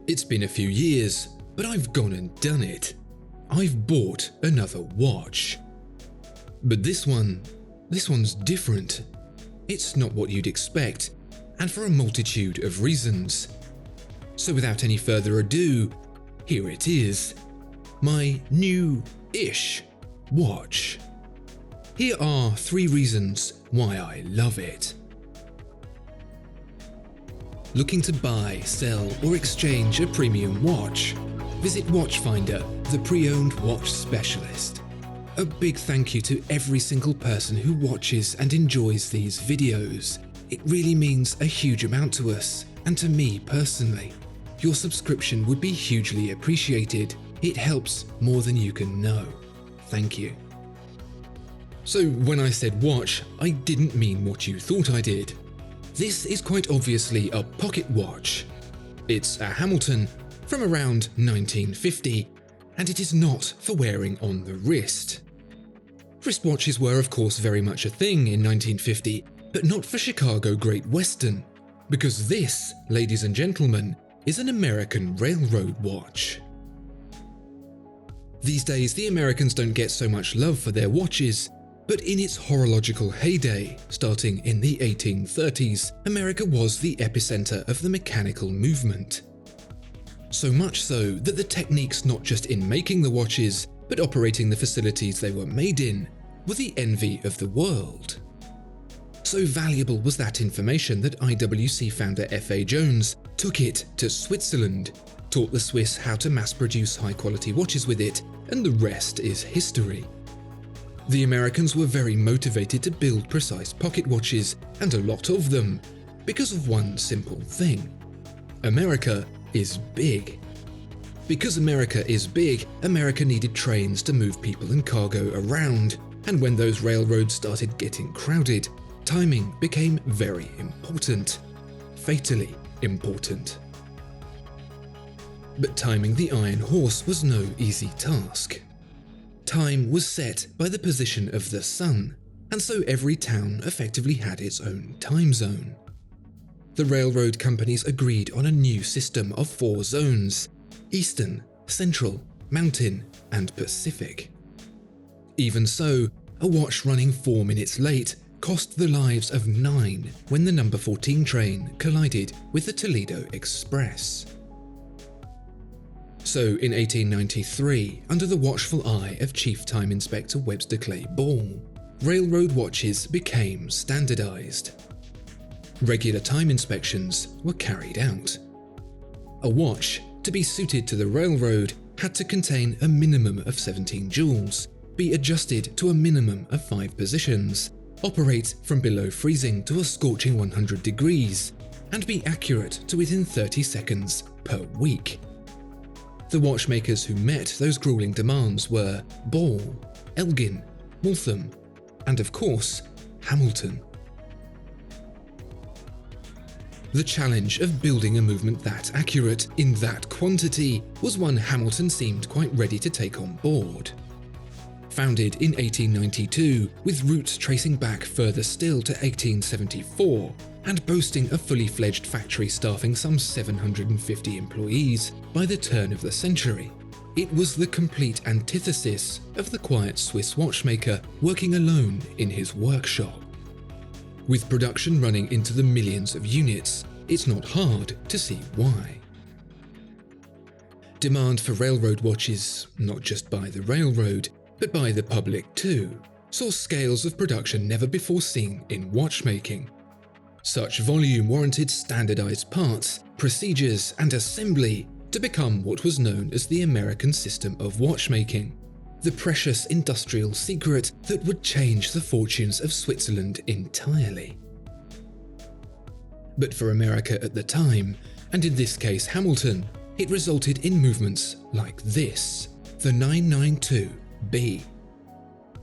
It's been a few years, but I've gone and done it. I've bought another watch. But this one's different. It's not what you'd expect, and for a multitude of reasons. So without any further ado, here it is. My new-ish watch. Here are 3 reasons why I love it. Looking to buy, sell, or exchange a premium watch? Visit Watchfinder, the pre-owned watch specialist. A big thank you to every single person who watches and enjoys these videos. It really means a huge amount to us, and to me personally. Your subscription would be hugely appreciated. It helps more than you can know. Thank you. So when I said watch, I didn't mean what you thought I did. This is quite obviously a pocket watch. It's a Hamilton from around 1950, and it is not for wearing on the wrist. Wristwatches were of course very much a thing in 1950, but not for Chicago Great Western, because this, ladies and gentlemen, is an American railroad watch. These days, the Americans don't get so much love for their watches, but in its horological heyday, starting in the 1830s, America was the epicenter of the mechanical movement. So much so that the techniques not just in making the watches, but operating the facilities they were made in, were the envy of the world. So valuable was that information that IWC founder F.A. Jones took it to Switzerland, taught the Swiss how to mass-produce high-quality watches with it, and the rest is history. The Americans were very motivated to build precise pocket watches, and a lot of them, because of one simple thing. America is big. Because America is big, America needed trains to move people and cargo around, and when those railroads started getting crowded, timing became very important. Fatally important. But timing the Iron Horse was no easy task. Time was set by the position of the sun, and so every town effectively had its own time zone. The railroad companies agreed on a new system of 4 zones: Eastern, Central, Mountain, and Pacific. Even so, a watch running 4 minutes late cost the lives of 9 when the number 14 train collided with the Toledo Express. So in 1893, under the watchful eye of Chief Time Inspector Webster Clay Ball, railroad watches became standardized. Regular time inspections were carried out. A watch, to be suited to the railroad, had to contain a minimum of 17 jewels, be adjusted to a minimum of 5 positions, operate from below freezing to a scorching 100 degrees, and be accurate to within 30 seconds per week. The watchmakers who met those grueling demands were Ball, Elgin, Waltham, and of course, Hamilton. The challenge of building a movement that accurate in that quantity was one Hamilton seemed quite ready to take on board. Founded in 1892, with roots tracing back further still to 1874, and boasting a fully fledged factory staffing some 750 employees by the turn of the century, it was the complete antithesis of the quiet Swiss watchmaker working alone in his workshop. With production running into the millions of units, it's not hard to see why. Demand for railroad watches, not just by the railroad, but by the public too, saw scales of production never before seen in watchmaking. Such volume warranted standardized parts, procedures, and assembly to become what was known as the American system of watchmaking, the precious industrial secret that would change the fortunes of Switzerland entirely. But for America at the time, and in this case Hamilton, it resulted in movements like this, the 992B.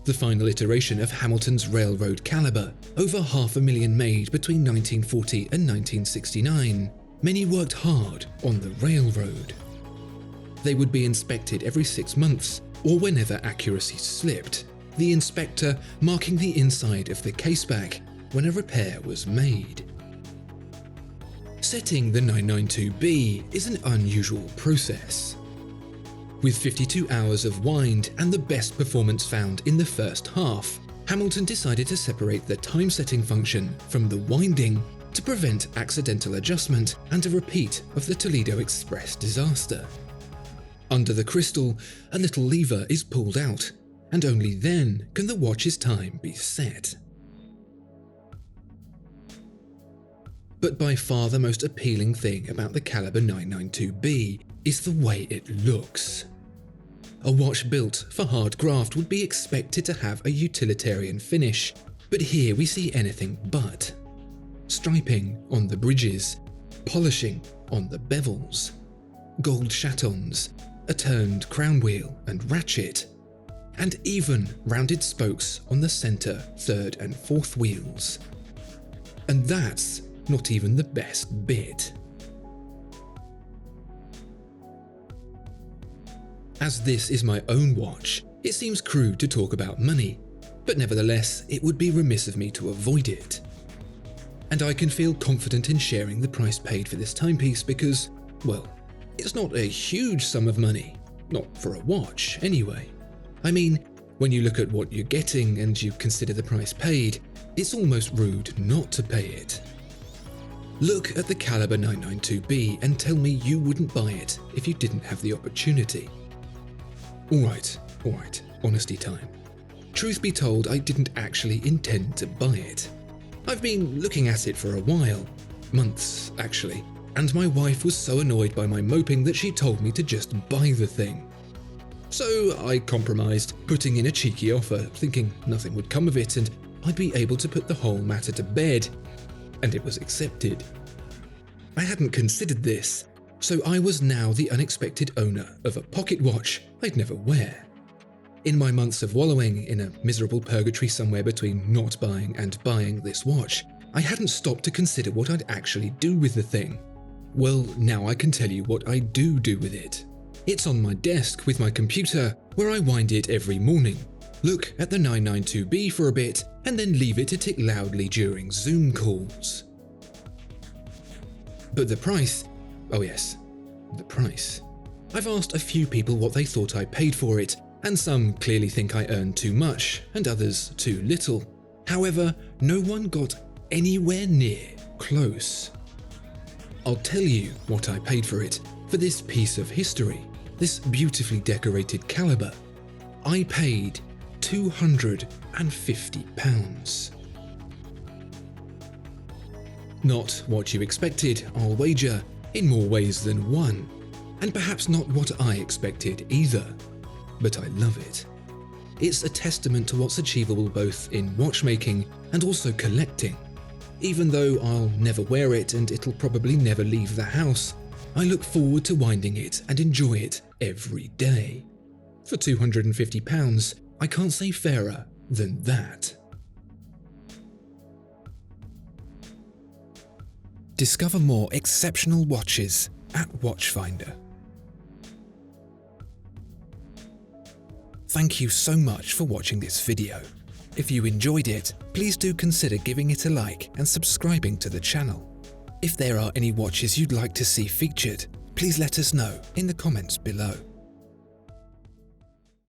The final iteration of Hamilton's railroad caliber, over 500,000 made between 1940 and 1969, many worked hard on the railroad. They would be inspected every 6 months, or whenever accuracy slipped, the inspector marking the inside of the caseback when a repair was made. Setting the 992B is an unusual process. With 52 hours of wind and the best performance found in the first half, Hamilton decided to separate the time-setting function from the winding to prevent accidental adjustment and a repeat of the Toledo Express disaster. Under the crystal, a little lever is pulled out, and only then can the watch's time be set. But by far the most appealing thing about the Caliber 992B is the way it looks. A watch built for hard graft would be expected to have a utilitarian finish, but here we see anything but. Striping on the bridges, polishing on the bevels, gold chatons, a turned crown wheel and ratchet, and even rounded spokes on the center, third and fourth wheels. And that's not even the best bit. As this is my own watch, it seems crude to talk about money, but nevertheless, it would be remiss of me to avoid it. And I can feel confident in sharing the price paid for this timepiece because, well, it's not a huge sum of money. Not for a watch, anyway. I mean, when you look at what you're getting and you consider the price paid, it's almost rude not to pay it. Look at the Caliber 992B and tell me you wouldn't buy it if you didn't have the opportunity. Alright, honesty time. Truth be told, I didn't actually intend to buy it. I've been looking at it for a while, months actually, and my wife was so annoyed by my moping that she told me to just buy the thing. So I compromised, putting in a cheeky offer, thinking nothing would come of it and I'd be able to put the whole matter to bed, and it was accepted. I hadn't considered this, so I was now the unexpected owner of a pocket watch I'd never wear. In my months of wallowing in a miserable purgatory somewhere between not buying and buying this watch, I hadn't stopped to consider what I'd actually do with the thing. Well, now I can tell you what I do with it. It's on my desk with my computer, where I wind it every morning, look at the 992B for a bit, and then leave it to tick loudly during Zoom calls. But the price, oh yes, the price. I've asked a few people what they thought I paid for it, and some clearly think I earned too much, and others too little. However, no one got anywhere near close. I'll tell you what I paid for it, for this piece of history, this beautifully decorated Caliber. I paid £250. Not what you expected, I'll wager, in more ways than one, and perhaps not what I expected either, but I love it. It's a testament to what's achievable both in watchmaking and also collecting. Even though I'll never wear it and it'll probably never leave the house, I look forward to winding it and enjoy it every day. For £250, I can't say fairer than that. Discover more exceptional watches at Watchfinder. Thank you so much for watching this video. If you enjoyed it, please do consider giving it a like and subscribing to the channel. If there are any watches you'd like to see featured, please let us know in the comments below.